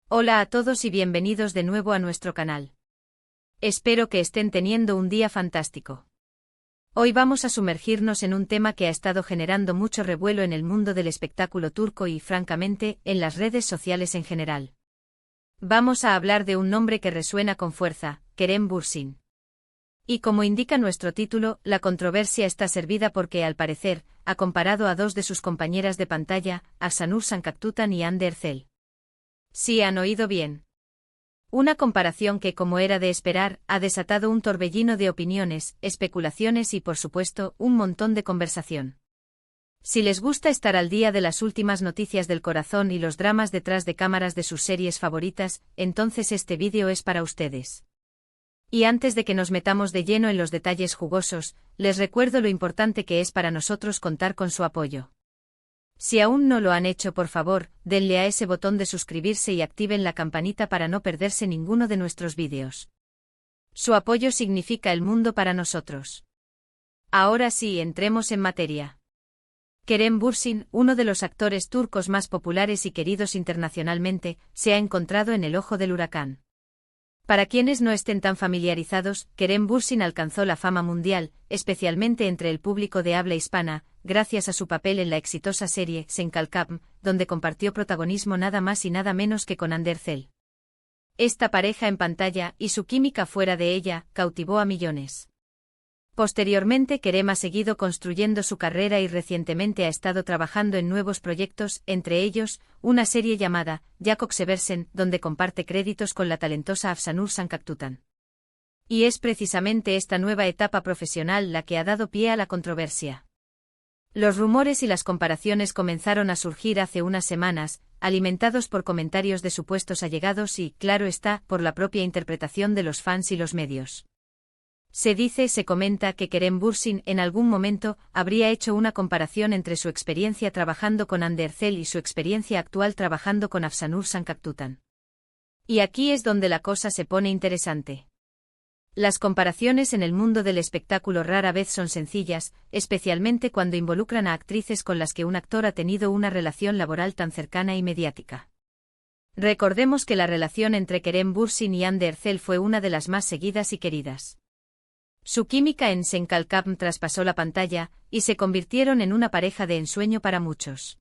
Hola a todos y bienvenidos de nuevo a nuestro canal. Espero que estén teniendo un día fantástico. Hoy vamos a sumergirnos en un tema que ha estado generando mucho revuelo en el mundo del espectáculo turco y, francamente, en las redes sociales en general. Vamos a hablar de un nombre que resuena con fuerza, Kerem Bürsin. Y como indica nuestro título, la controversia está servida porque, al parecer, ha comparado a dos de sus compañeras de pantalla, Akşanur Sancaktutan y Hande Erçel. Sí han oído bien. Una comparación que, como era de esperar, ha desatado un torbellino de opiniones, especulaciones y, por supuesto, un montón de conversación. Si les gusta estar al día de las últimas noticias del corazón y los dramas detrás de cámaras de sus series favoritas, entonces este vídeo es para ustedes. Y antes de que nos metamos de lleno en los detalles jugosos, les recuerdo lo importante que es para nosotros contar con su apoyo. Si aún no lo han hecho, por favor, denle a ese botón de suscribirse y activen la campanita para no perderse ninguno de nuestros vídeos. Su apoyo significa el mundo para nosotros. Ahora sí, entremos en materia. Kerem Bürsin, uno de los actores turcos más populares y queridos internacionalmente, se ha encontrado en el ojo del huracán. Para quienes no estén tan familiarizados, Kerem Bürsin alcanzó la fama mundial, especialmente entre el público de habla hispana, gracias a su papel en la exitosa serie Sen Kalkam, donde compartió protagonismo nada más y nada menos que con Hande Erçel. Esta pareja en pantalla, y su química fuera de ella, cautivó a millones. Posteriormente, Kerem ha seguido construyendo su carrera y recientemente ha estado trabajando en nuevos proyectos, entre ellos, una serie llamada Jakob Seversen, donde comparte créditos con la talentosa Akşanur Sancaktutan. Y es precisamente esta nueva etapa profesional la que ha dado pie a la controversia. Los rumores y las comparaciones comenzaron a surgir hace unas semanas, alimentados por comentarios de supuestos allegados y, claro está, por la propia interpretación de los fans y los medios. Se comenta que Kerem Bürsin en algún momento habría hecho una comparación entre su experiencia trabajando con Hande Erçel y su experiencia actual trabajando con Akşanur Sancaktutan. Y aquí es donde la cosa se pone interesante. Las comparaciones en el mundo del espectáculo rara vez son sencillas, especialmente cuando involucran a actrices con las que un actor ha tenido una relación laboral tan cercana y mediática. Recordemos que la relación entre Kerem Bürsin y Hande Erçel fue una de las más seguidas y queridas. Su química en Sen Kalkam traspasó la pantalla, y se convirtieron en una pareja de ensueño para muchos.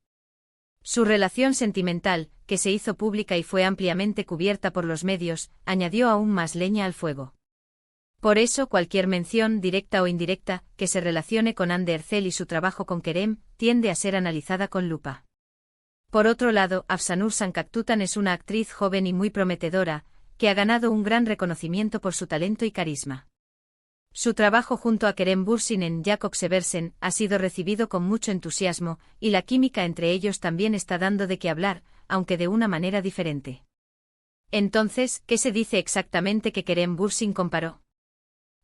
Su relación sentimental, que se hizo pública y fue ampliamente cubierta por los medios, añadió aún más leña al fuego. Por eso cualquier mención, directa o indirecta, que se relacione con Hande Erçel y su trabajo con Kerem, tiende a ser analizada con lupa. Por otro lado, Akşanur Sancaktutan es una actriz joven y muy prometedora, que ha ganado un gran reconocimiento por su talento y carisma. Su trabajo junto a Kerem Bürsin en Jakob Seversen ha sido recibido con mucho entusiasmo, y la química entre ellos también está dando de qué hablar, aunque de una manera diferente. Entonces, ¿qué se dice exactamente que Kerem Bürsin comparó?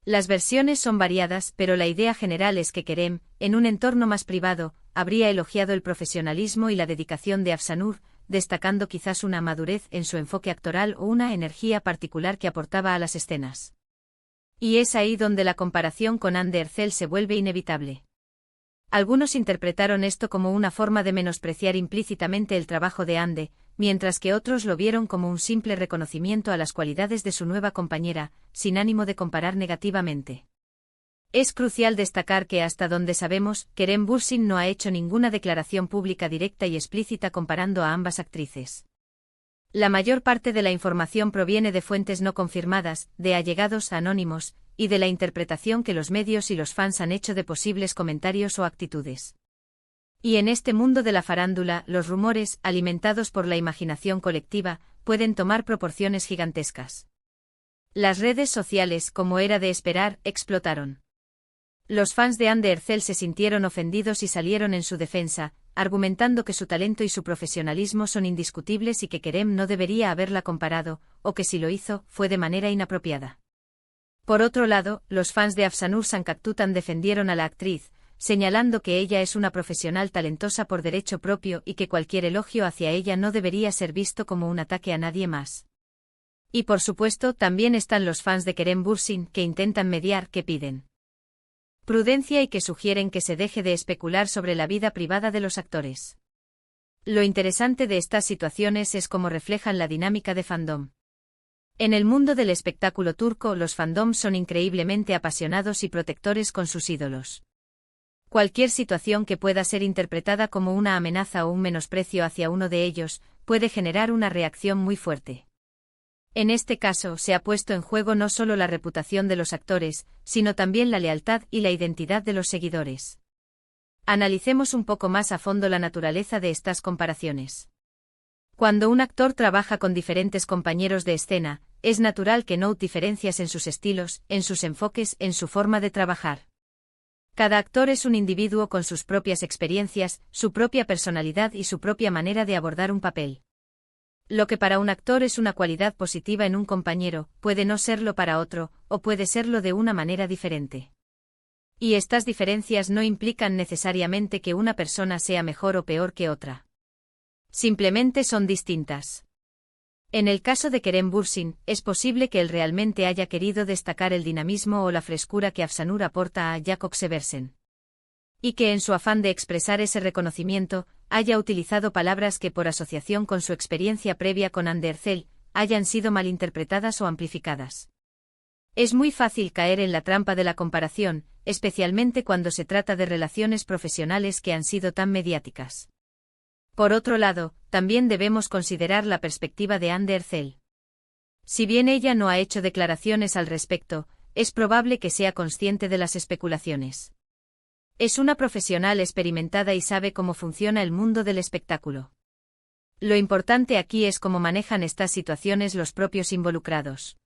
Las versiones son variadas, pero la idea general es que Kerem, en un entorno más privado, habría elogiado el profesionalismo y la dedicación de Akşanur, destacando quizás una madurez en su enfoque actoral o una energía particular que aportaba a las escenas. Y es ahí donde la comparación con Hande Erçel se vuelve inevitable. Algunos interpretaron esto como una forma de menospreciar implícitamente el trabajo de Hande, mientras que otros lo vieron como un simple reconocimiento a las cualidades de su nueva compañera, sin ánimo de comparar negativamente. Es crucial destacar que hasta donde sabemos, Kerem Bürsin no ha hecho ninguna declaración pública directa y explícita comparando a ambas actrices. La mayor parte de la información proviene de fuentes no confirmadas, de allegados anónimos, y de la interpretación que los medios y los fans han hecho de posibles comentarios o actitudes. Y en este mundo de la farándula, los rumores, alimentados por la imaginación colectiva, pueden tomar proporciones gigantescas. Las redes sociales, como era de esperar, explotaron. Los fans de Hande Erçel se sintieron ofendidos y salieron en su defensa, argumentando que su talento y su profesionalismo son indiscutibles y que Kerem no debería haberla comparado, o que si lo hizo, fue de manera inapropiada. Por otro lado, los fans de Akşanur Sancaktutan defendieron a la actriz, señalando que ella es una profesional talentosa por derecho propio y que cualquier elogio hacia ella no debería ser visto como un ataque a nadie más. Y por supuesto, también están los fans de Kerem Bürsin que intentan mediar, que piden prudencia y que sugieren que se deje de especular sobre la vida privada de los actores. Lo interesante de estas situaciones es cómo reflejan la dinámica de fandom. En el mundo del espectáculo turco, los fandoms son increíblemente apasionados y protectores con sus ídolos. Cualquier situación que pueda ser interpretada como una amenaza o un menosprecio hacia uno de ellos, puede generar una reacción muy fuerte. En este caso, se ha puesto en juego no solo la reputación de los actores, sino también la lealtad y la identidad de los seguidores. Analicemos un poco más a fondo la naturaleza de estas comparaciones. Cuando un actor trabaja con diferentes compañeros de escena, es natural que note diferencias en sus estilos, en sus enfoques, en su forma de trabajar. Cada actor es un individuo con sus propias experiencias, su propia personalidad y su propia manera de abordar un papel. Lo que para un actor es una cualidad positiva en un compañero, puede no serlo para otro, o puede serlo de una manera diferente. Y estas diferencias no implican necesariamente que una persona sea mejor o peor que otra. Simplemente son distintas. En el caso de Kerem Bürsin, es posible que él realmente haya querido destacar el dinamismo o la frescura que Afsanur aporta a Jakob Seversen. Y que en su afán de expresar ese reconocimiento, haya utilizado palabras que por asociación con su experiencia previa con Andercel, hayan sido malinterpretadas o amplificadas. Es muy fácil caer en la trampa de la comparación, especialmente cuando se trata de relaciones profesionales que han sido tan mediáticas. Por otro lado, también debemos considerar la perspectiva de Andercel. Si bien ella no ha hecho declaraciones al respecto, es probable que sea consciente de las especulaciones. Es una profesional experimentada y sabe cómo funciona el mundo del espectáculo. Lo importante aquí es cómo manejan estas situaciones los propios involucrados.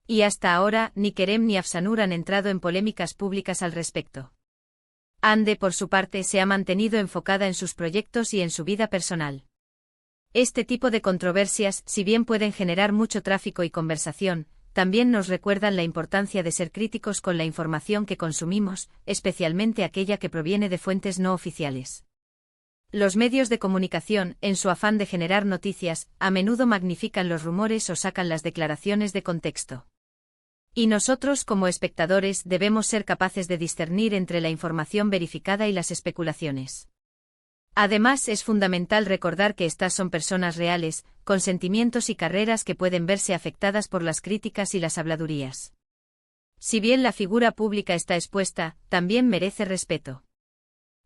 Y hasta ahora, ni Kerem ni Afsanur han entrado en polémicas públicas al respecto. Hande, por su parte, se ha mantenido enfocada en sus proyectos y en su vida personal. Este tipo de controversias, si bien pueden generar mucho tráfico y conversación, también nos recuerdan la importancia de ser críticos con la información que consumimos, especialmente aquella que proviene de fuentes no oficiales. Los medios de comunicación, en su afán de generar noticias, a menudo magnifican los rumores o sacan las declaraciones de contexto. Y nosotros, como espectadores, debemos ser capaces de discernir entre la información verificada y las especulaciones. Además, es fundamental recordar que estas son personas reales, con sentimientos y carreras que pueden verse afectadas por las críticas y las habladurías. Si bien la figura pública está expuesta, también merece respeto.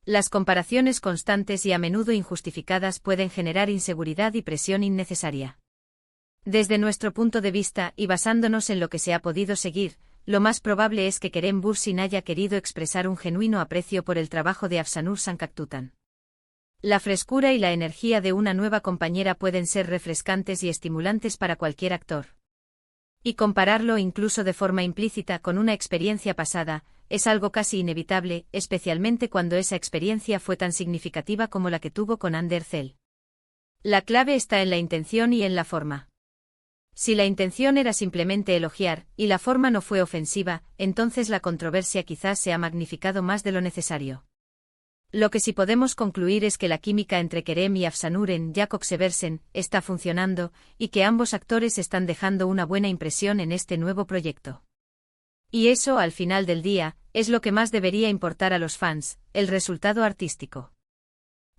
Las comparaciones constantes y a menudo injustificadas pueden generar inseguridad y presión innecesaria. Desde nuestro punto de vista, y basándonos en lo que se ha podido seguir, lo más probable es que Kerem Bürsin haya querido expresar un genuino aprecio por el trabajo de Afsanur Sancaktutan. La frescura y la energía de una nueva compañera pueden ser refrescantes y estimulantes para cualquier actor. Y compararlo incluso de forma implícita con una experiencia pasada, es algo casi inevitable, especialmente cuando esa experiencia fue tan significativa como la que tuvo con Andercel. La clave está en la intención y en la forma. Si la intención era simplemente elogiar, y la forma no fue ofensiva, entonces la controversia quizás se ha magnificado más de lo necesario. Lo que sí podemos concluir es que la química entre Kerem y Afsanur en Jakob Seversen está funcionando, y que ambos actores están dejando una buena impresión en este nuevo proyecto. Y eso, al final del día, es lo que más debería importar a los fans, el resultado artístico.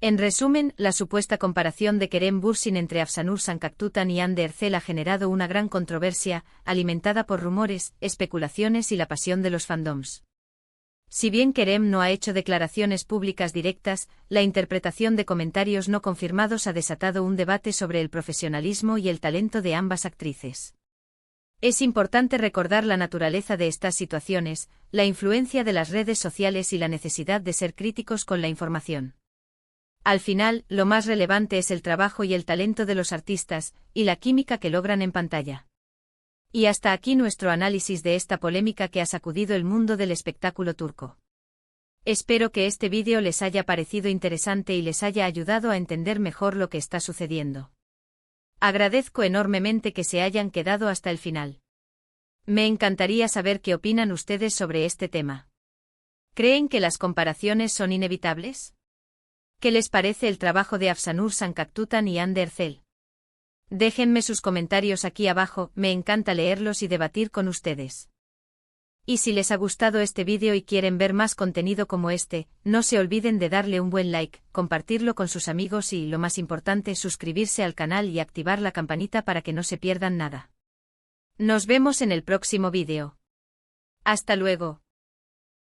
En resumen, la supuesta comparación de Kerem Bürsin entre Afsanur Sancaktutan y Andercel ha generado una gran controversia, alimentada por rumores, especulaciones y la pasión de los fandoms. Si bien Kerem no ha hecho declaraciones públicas directas, la interpretación de comentarios no confirmados ha desatado un debate sobre el profesionalismo y el talento de ambas actrices. Es importante recordar la naturaleza de estas situaciones, la influencia de las redes sociales y la necesidad de ser críticos con la información. Al final, lo más relevante es el trabajo y el talento de los artistas, y la química que logran en pantalla. Y hasta aquí nuestro análisis de esta polémica que ha sacudido el mundo del espectáculo turco. Espero que este vídeo les haya parecido interesante y les haya ayudado a entender mejor lo que está sucediendo. Agradezco enormemente que se hayan quedado hasta el final. Me encantaría saber qué opinan ustedes sobre este tema. ¿Creen que las comparaciones son inevitables? ¿Qué les parece el trabajo de Afsanur Sancaktutan y Andercel? Déjenme sus comentarios aquí abajo, me encanta leerlos y debatir con ustedes. Y si les ha gustado este vídeo y quieren ver más contenido como este, no se olviden de darle un buen like, compartirlo con sus amigos y, lo más importante, suscribirse al canal y activar la campanita para que no se pierdan nada. Nos vemos en el próximo vídeo. Hasta luego.